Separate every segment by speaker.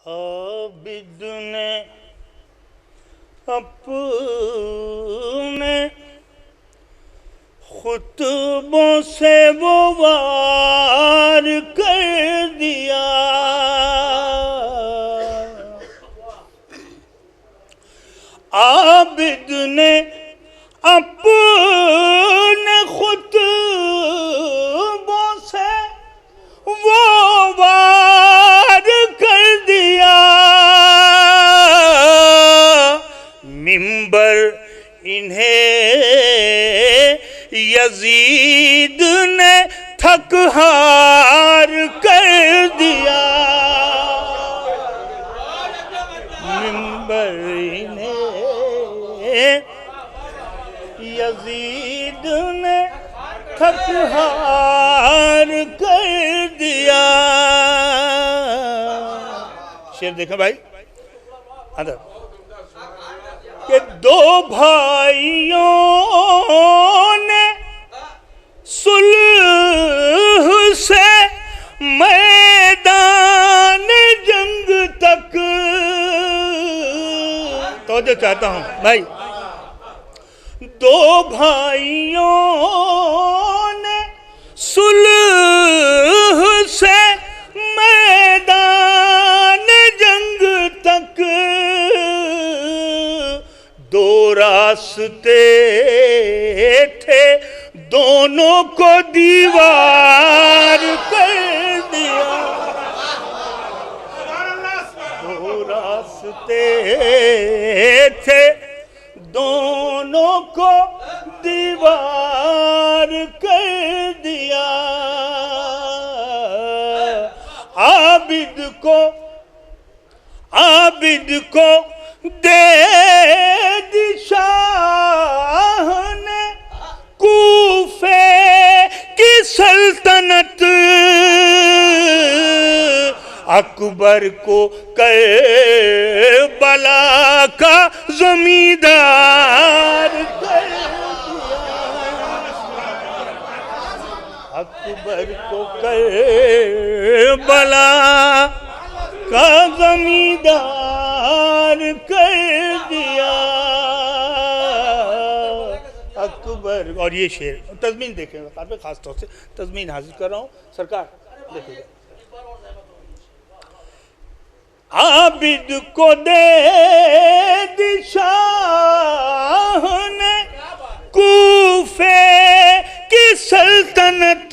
Speaker 1: عابد نے اپنے خطبوں سے وہ وار کر دیا، عابد نے اپنے خطبوں سے وہ وار کر دیا، منبر انہیں یزید نے تھک ہار کر دیا، منبر انہیں یزید نے تھک ہار کر دیا۔ شعر دیکھیں بھائی اندر کہ دو بھائیوں نے صلح سے میدان جنگ تک، توجہ چاہتا ہوں بھائی، دو بھائیوں نے صلح سے میدان جنگ تک، دو راستے تھے دونوں کو دیوار کر دیا، دو راستے تھے دونوں کو دیوار کر دیا، عابد کو دے دی شاہ نے کوفے کی سلطنت، اکبر کو کربلا کا زمیندار کر دیا، اکبر کو کربلا کا زمیندار کر دیا، اکبر۔ اور یہ شعر تضمین دیکھیں گا، خاص طور سے تضمین حاضر کر رہا ہوں سرکار دیکھیں گا۔ عابد کو دے دی شاہ نے کوفے کی سلطنت،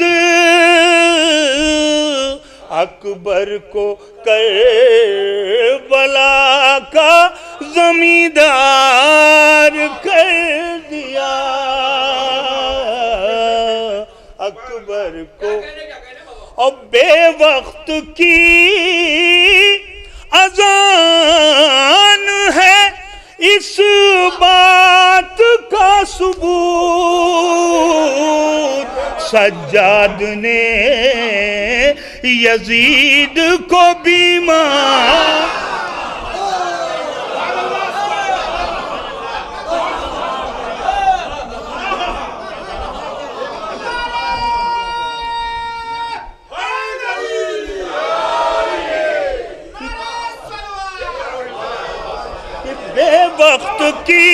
Speaker 1: اکبر کو کربلا کا زمیندار کر دیا، اکبر کو اور بے وقت کی اذان ہے اس بات کا ثبوت، سجاد نے یزید کو بیمار، بے وقت کی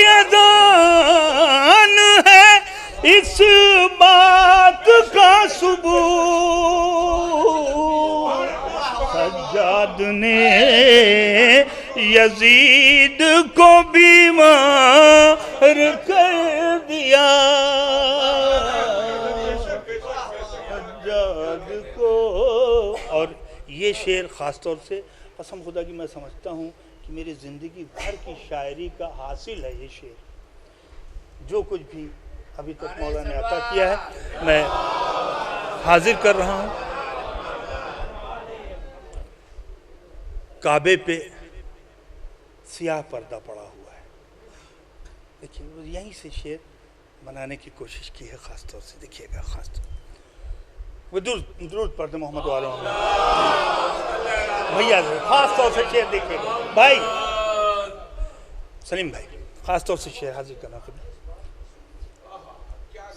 Speaker 1: اذان ہے اس بات کا ثبوت، سجاد نے یزید کو بیمار کر دیا، سجاد کو۔ اور یہ شعر خاص طور سے قسم خدا کی میں سمجھتا ہوں کہ میری زندگی بھر کی شاعری کا حاصل ہے یہ شعر، جو کچھ بھی ابھی تک مولا نے عطا کیا ہے میں حاضر کر رہا ہوں۔ کعبے پہ سیاہ پردہ پڑا ہوا ہے، دیکھیے یہیں سے شعر بنانے کی کوشش کی ہے، خاص طور سے دیکھیے گا، خاص طور وہ درود پڑھتے محمد والے بھیا خاص طور سے شعر دیکھیے گا بھائی سلیم بھائی، خاص طور سے شعر حاضر کرنا خدمت۔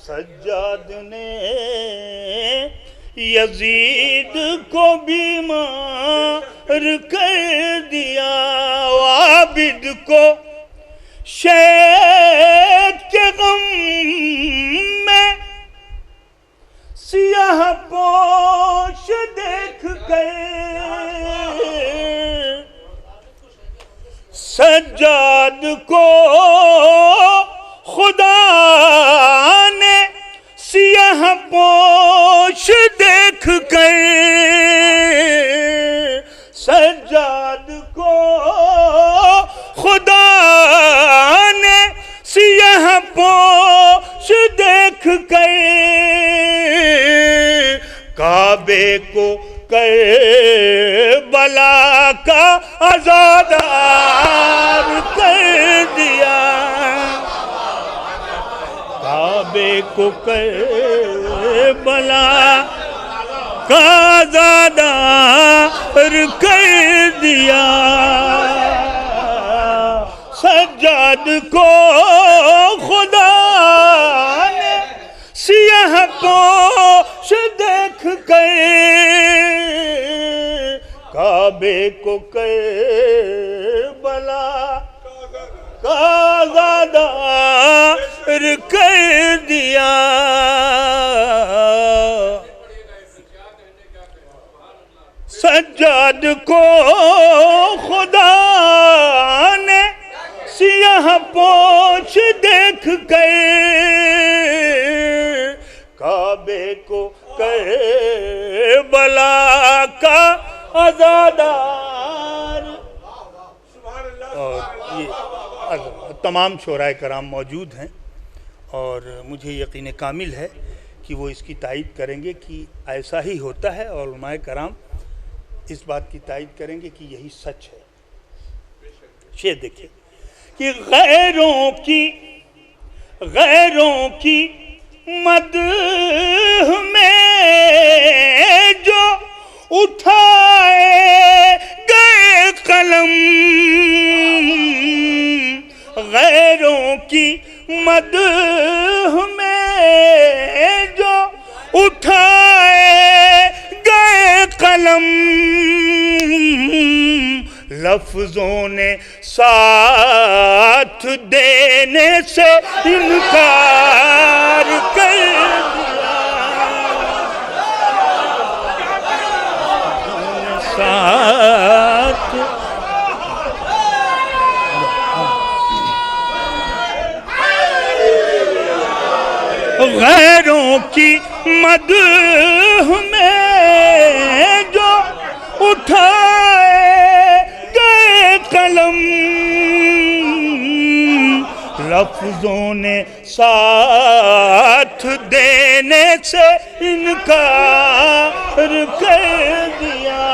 Speaker 1: سجاد نے یزید کو بیمار کر دیا، عابد کو شیخ کے غم میں سیاہ پوش دیکھ کر سجاد کو خدا نے سیاہ پوش دیکھ کر، سجاد کو خدا نے سیاہ پوش دیکھ کر کعبے کو کربلا کا عزادار کر دیا، کعبے کو کربلا کا عزادار کر دیا، سجاد کو خدا نے سیاہ پوش دیکھ کر کعبے کو کربلا کا عزادار کر دیا، سجاد کو خدا نے سیاہ پوش دیکھ کر کعبے کو کربلا کا عزادار۔ اور یہ تمام شعراء کرام موجود ہیں، اور مجھے یقین کامل ہے کہ وہ اس کی تائید کریں گے کہ ایسا ہی ہوتا ہے، اور علماء کرام اس بات کی تائید کریں گے کہ یہی سچ ہے۔ شعر دیکھیں کہ غیروں کی مدح میں جو اٹھائے گئے قلم، غیروں کی مدح میں جو اٹھائے گئے قلم، لفظوں نے ساتھ دینے سے انکار کر دیا، ساتھ غیروں کی مدح میں جو اٹھائے گئے قلم، لفظوں نے ساتھ دینے سے انکار کر دیا،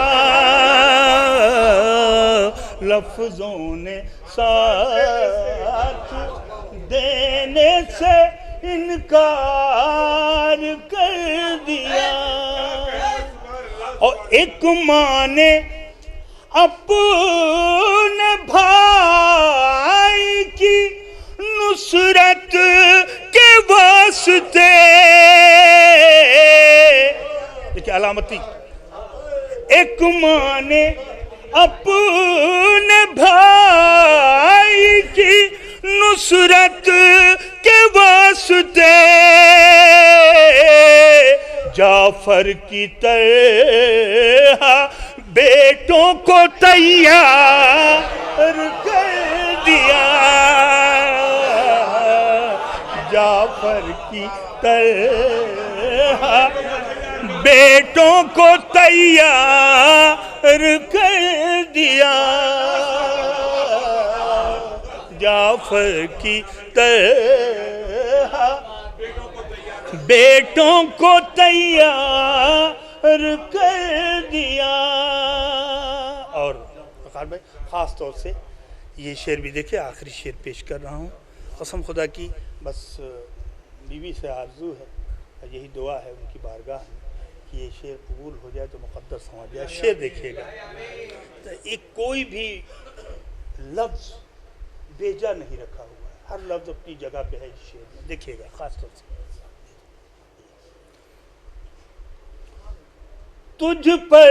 Speaker 1: لفظوں نے ساتھ دینے سے انکار کر دیا، اور ایک ماں نے اپنے بھائی کی نصرت کے واسطے، دیکھیں علامتی، ایک ماں نے اپنے بھائی کی نصرت کے واسطے جعفر کی طرح بیٹوں کو تیار کر دیا، جعفر کی طرح بیٹوں کو تیار کر دیا، جعفر کی طرح بیٹوں کو تیار کر دیا۔ اور وقار بھائی خاص طور سے یہ شعر بھی دیکھیں، آخری شعر پیش کر رہا ہوں، قسم خدا کی بس بیوی سے آرزو ہے، یہی دعا ہے ان کی بارگاہ میں کہ یہ شعر قبول ہو جائے تو مقدس سمجھ جائے۔ شعر دیکھیے گا، ایک کوئی بھی لفظ بیجا نہیں رکھا ہوا ہے، ہر لفظ اپنی جگہ پہ ہے اس شعر میں، دیکھیے گا خاص طور سے۔ تجھ پر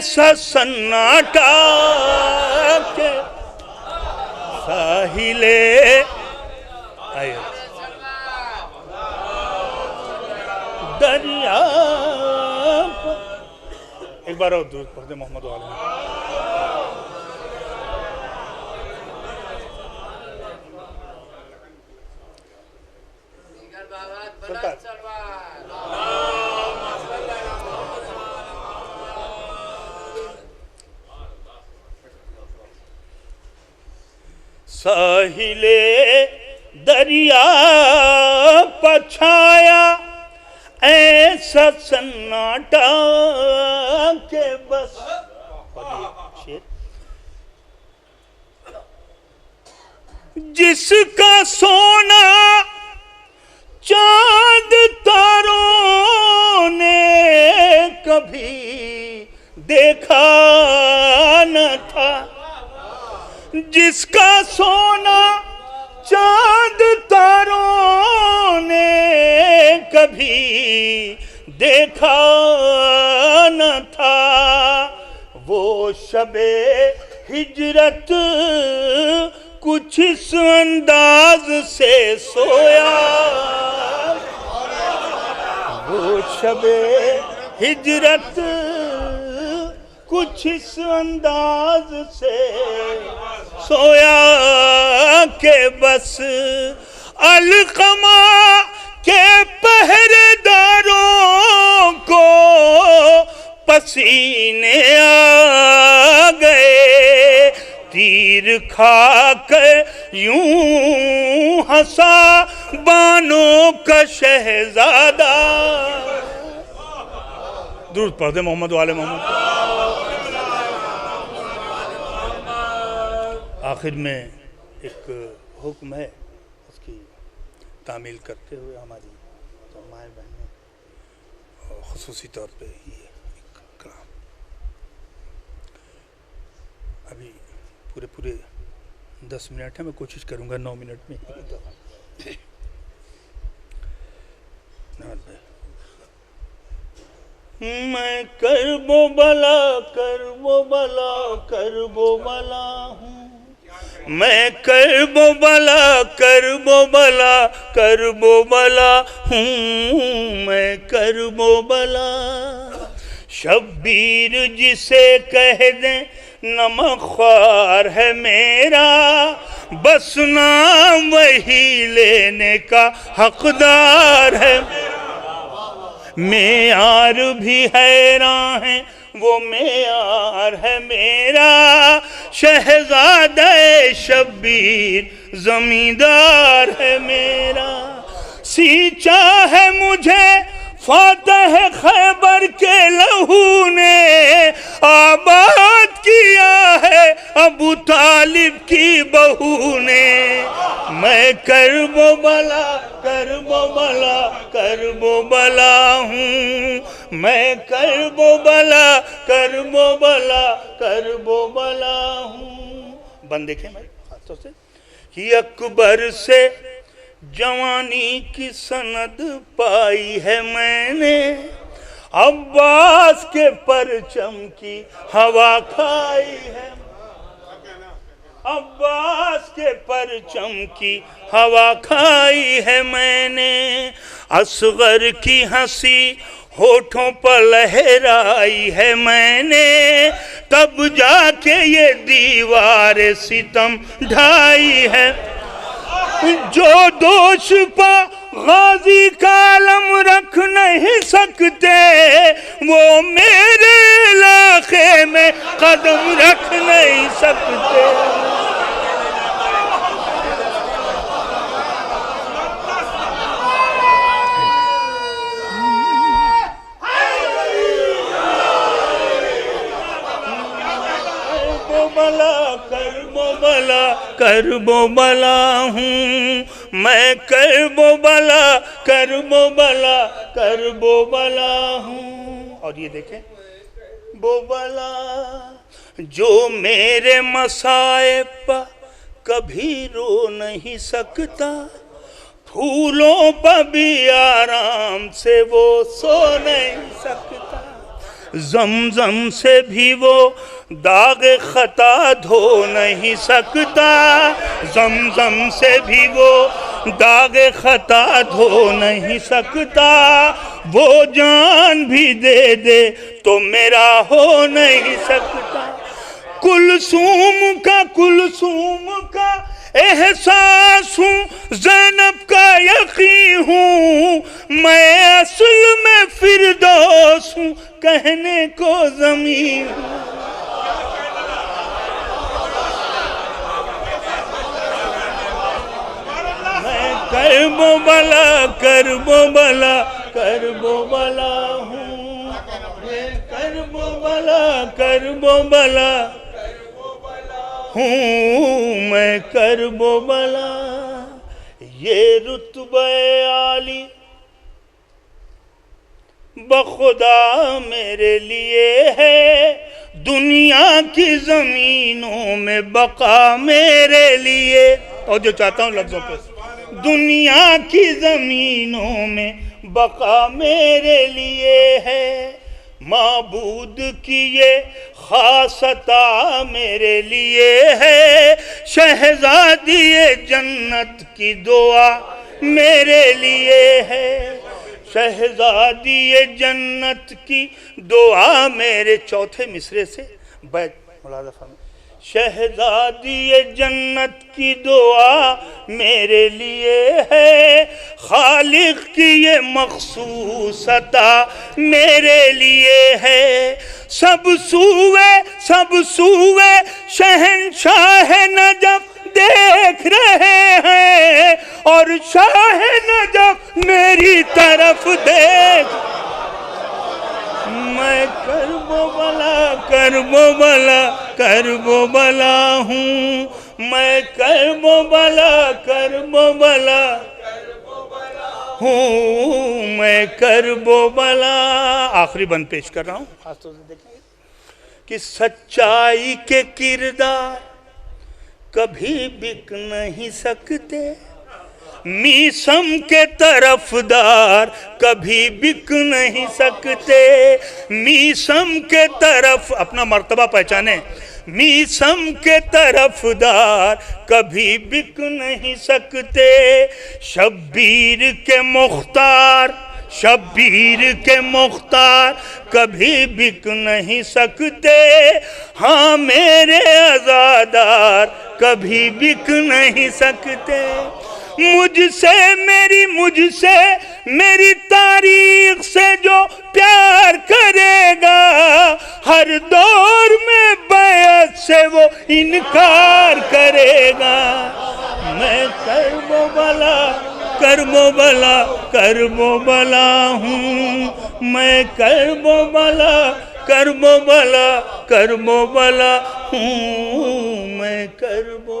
Speaker 1: ایسا سناٹا کہ ساحلے دریا ایک بار اور درود پڑھ دیں محمد و آلہ ساحلے دریا پچھایا ایسا سناٹا کہ بس جس کا سونا چاند تاروں نے کبھی دیکھا نہ تھا، جس کا سونا چاند تاروں نے کبھی دیکھا نہ تھا، وہ شب ہجرت کچھ اس انداز سے سویا، وہ شب ہجرت کچھ اس انداز سے سویا کہ بس علقمہ کے پہرے داروں کو پسینے آ گئے، تیر کھا کر یوں ہنسا بانوں کا شہزادہ. درود پڑھ دیں محمد و آل محمد. آخر میں ایک حکم ہے، اس کی تعمیل کرتے ہوئے ہماری مائیں بہنیں خصوصی طور پہ یہ ایک کلام ابھی پورے 10 منٹ ہے، میں کوشش کروں گا 9 منٹ میں. میں کرب و بلا ہوں، میں کرب و بلا ہوں، میں کرب و بلا. شبیر جسے کہہ دیں نمک خوار ہے میرا، بس نام وہی لینے کا حقدار ہے. معیار بھی حیران ہے، وہ معیار ہے میرا، شہزادہ شبیر زمیندار ہے میرا. سینچا ہے مجھے فاتح خیبر کے لہو نے، آباد کیا ہے ابو طالب کی بہو نے. میں کرب و بلا ہوں، میں کرب و بلا ہوں. بند دیکھیں میں خاص طور سے، یہ اکبر سے جوانی کی سند پائی ہے میں نے، عباس کے پرچم کی ہوا کھائی ہے، عباس کے پرچم کی ہوا کھائی ہے میں نے. اصغر کی ہنسی ہونٹوں پر لہرائی ہے میں نے، تب جا کے یہ دیوار ستم ڈھائی ہے. جو دوش پا غازی کا علم رکھ نہیں سکتے، وہ میرے علاقے میں قدم رکھ نہیں سکتے. کرب و بلا ہوں، میں کرب و بلا ہوں. اور یہ دیکھیں، وہ بلا جو میرے مصائب پر کبھی رو نہیں سکتا، پھولوں پر بھی آرام سے وہ سو نہیں سکتا. زمزم سے بھی وہ داغ خطا دھو نہیں سکتا، زمزم سے بھی وہ داغ خطا دھو نہیں سکتا، وہ جان بھی دے دے تو میرا ہو نہیں سکتا۔ کلثوم کا احساس ہوں، زینب کا یقین ہوں، میں اصل میں فردوس ہوں، کہنے کو زمین ہوں۔ میں کرب و بلا کرب و بلا کرب و بلا ہوں، میں کرب و بلا کرب و بلا ہوں، میں کرب و بلا۔ یہ رتبہ عالی بخدا میرے لیے ہے، دنیا کی زمینوں میں بقا میرے لیے، اور جو چاہتا ہوں لفظوں پہ، دنیا کی زمینوں میں بقا میرے لیے ہے، معبود کی یہ خاص عطا میرے لیے ہے، شہزادی جنت کی دعا میرے لیے ہے، شہزادی جنت کی دعا میرے چوتھے مصرے سے بیت ملاحظہ فرمائیں، شہزادی جنت کی دعا میرے لیے ہے، خالق کی یہ مخصوص عطا میرے لیے ہے، سب سوئے شہنشاہ نجف دیکھ رہے ہیں، اور شاہ نجف میری طرف دیکھ، میں کرب و بلا کرب و بلا کرب و بلا ہوں، میں کرب و بلا کرب و بلا ہوں، میں کرب و بلا۔ آخری بند پیش کر رہا ہوں، خاص طور سے دیکھیں کہ سچائی کے کردار کبھی بک نہیں سکتے، میسم کے طرفدار کبھی بک نہیں سکتے، میسم کے طرف اپنا مرتبہ پہچانے، میسم کے طرفدار کبھی بک نہیں سکتے، شبیر کے مختار کبھی بک نہیں سکتے، ہاں میرے عزادار کبھی بک نہیں سکتے، مجھ سے میری تاریخ سے جو پیار کرے گا، ہر دور میں بیعت سے وہ انکار کرے گا، میں کرب و بلا کرب و بلا کرب و بلا ہوں، میں کرب و بلا کرب و بلا کرب و بلا ہوں، میں کرب و